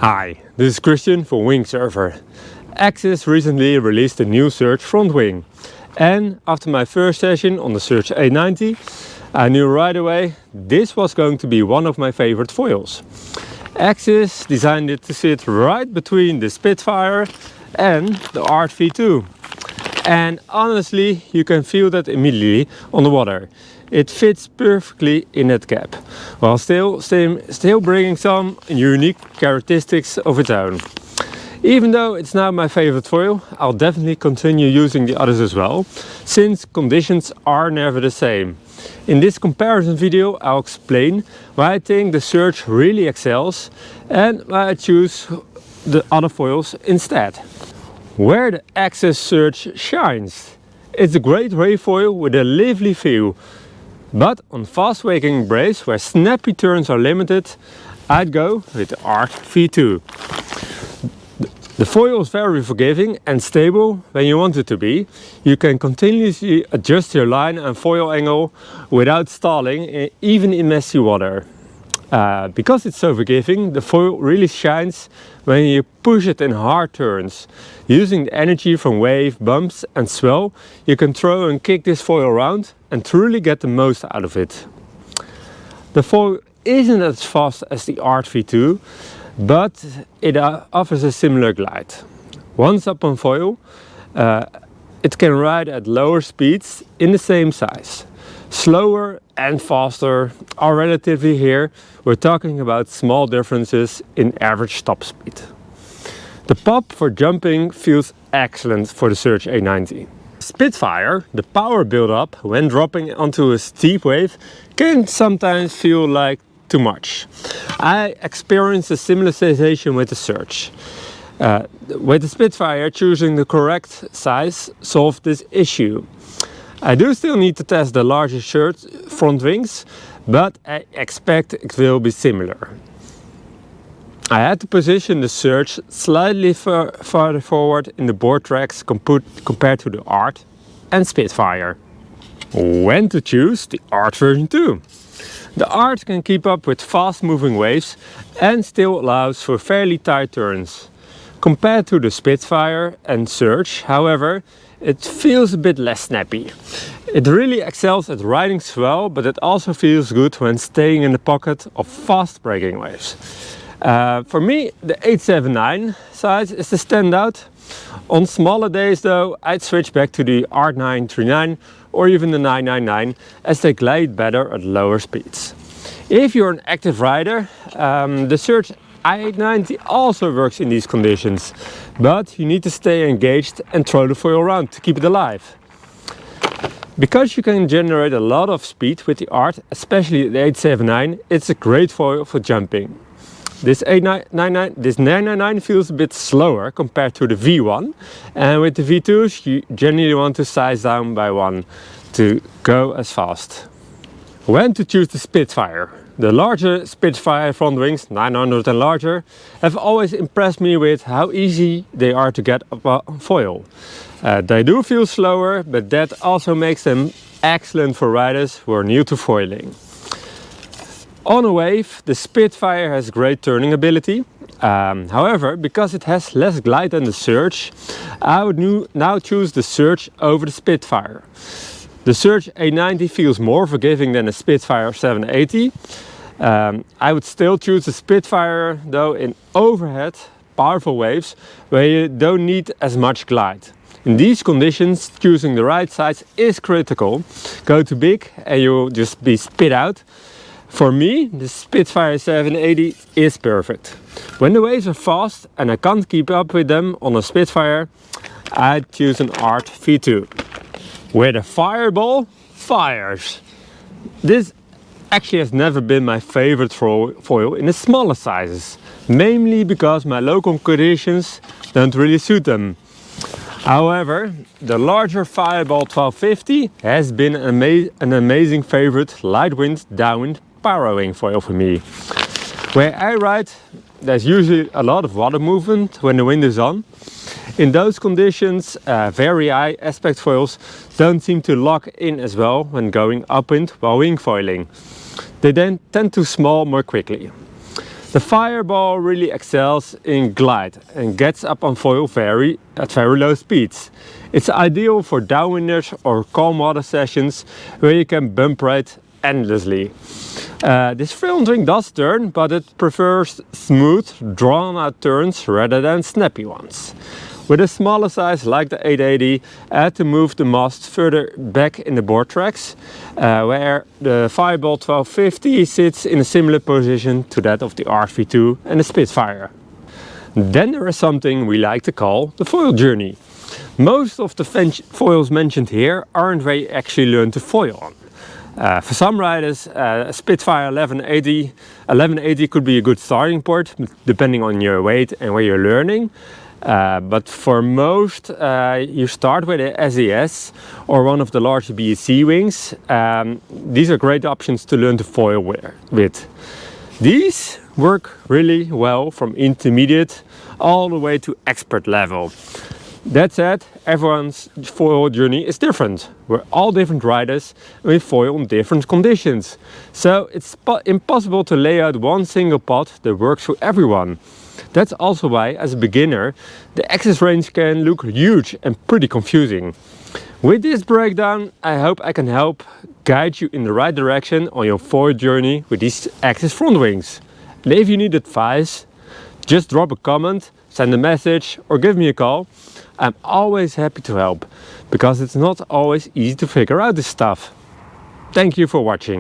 Hi, this is Kristian for Wingsurfer. Axis recently released a new Surge front wing, and after my first session on the Surge 890 I knew right away this was going to be one of my favorite foils. Axis designed it to sit right between the Spitfire and the Art V2, and honestly you can feel that immediately on the water. It fits perfectly in that gap, while still bringing some unique characteristics of its own. Even though it's now my favorite foil, I'll definitely continue using the others as well, since conditions are never the same. In this comparison video I'll explain why I think the Surge really excels and why I choose the other foils instead. Where the Axis Surge shines. It's a great wave foil with a lively feel. But on fast waking waves where snappy turns are limited, I'd go with the Art V2. The foil is very forgiving and stable when you want it to be. You can continuously adjust your line and foil angle without stalling, even in messy water. Because it's so forgiving, the foil really shines when you push it in hard turns. Using the energy from wave, bumps and swell, you can throw and kick this foil around and truly get the most out of it. The foil isn't as fast as the Art V2, but it offers a similar glide. Once up on foil, it can ride at lower speeds in the same size. Slower and faster are relatively here. We're talking about small differences in average top speed. The pop for jumping feels excellent for the Surge 890. Spitfire, the power build-up when dropping onto a steep wave can sometimes feel like too much. I experienced a similar sensation with the Surge. With the Spitfire, choosing the correct size solved this issue. I do still need to test the larger front wings, but I expect it will be similar. I had to position the Surge slightly farther forward in the board tracks compared to the Art and Spitfire. When to choose the Art version 2? The Art can keep up with fast moving waves and still allows for fairly tight turns. Compared to the Spitfire and Surge, however, it feels a bit less snappy. It really excels at riding swell, but it also feels good when staying in the pocket of fast breaking waves. For me, the 879 size is the standout. On smaller days though, I'd switch back to the Art 939 or even the 999 as they glide better at lower speeds. If you're an active rider, the Surge 890 also works in these conditions, but you need to stay engaged and throw the foil around to keep it alive. Because you can generate a lot of speed with the Art, especially the 879, it's a great foil for jumping. This 999 feels a bit slower compared to the V1, and with the V2s you generally want to size down by one to go as fast. When to choose the Spitfire? The larger Spitfire front wings, 900 and larger, have always impressed me with how easy they are to get up on foil. They do feel slower, but that also makes them excellent for riders who are new to foiling. On a wave, the Spitfire has great turning ability. However, because it has less glide than the Surge, I would now choose the Surge over the Spitfire. The Surge 890 feels more forgiving than the Spitfire 780. I would still choose the Spitfire though in overhead, powerful waves where you don't need as much glide. In these conditions, choosing the right size is critical. Go too big and you'll just be spit out. For me, the Spitfire 780 is perfect. When the waves are fast and I can't keep up with them on a Spitfire, I'd choose an Art V2. Where the Fireball fires. This actually has never been my favorite foil in the smaller sizes, mainly because my local conditions don't really suit them. However, the larger Fireball 1250 has been an amazing favorite light wind downwind Parawing foil for me. Where I ride, there's usually a lot of water movement when the wind is on. In those conditions, very high aspect foils don't seem to lock in as well when going upwind while wingfoiling. They then tend to small more quickly. The Fireball really excels in glide and gets up on foil at very low speeds. It's ideal for downwinders or calm water sessions where you can bump ride endlessly. This frontwing does turn, but it prefers smooth, drawn-out turns rather than snappy ones. With a smaller size like the 880, I had to move the mast further back in the board tracks, where the Fireball 1250 sits in a similar position to that of the RV2 and the Spitfire. Then there is something we like to call the foil journey. Most of the foils mentioned here aren't where you actually learn to foil on. For some riders, Spitfire 1180 could be a good starting point, depending on your weight and where you're learning. But for most, you start with a SES or one of the larger BEC wings. These are great options to learn to foil with. These work really well from intermediate all the way to expert level. That said, everyone's foil journey is different. We're all different riders and we foil in different conditions. So it's impossible to lay out one single pot that works for everyone. That's also why, as a beginner, the access range can look huge and pretty confusing. With this breakdown, I hope I can help guide you in the right direction on your foil journey with these access front wings. And if you need advice, just drop a comment, send a message or give me a call. I'm always happy to help, because it's not always easy to figure out this stuff. Thank you for watching.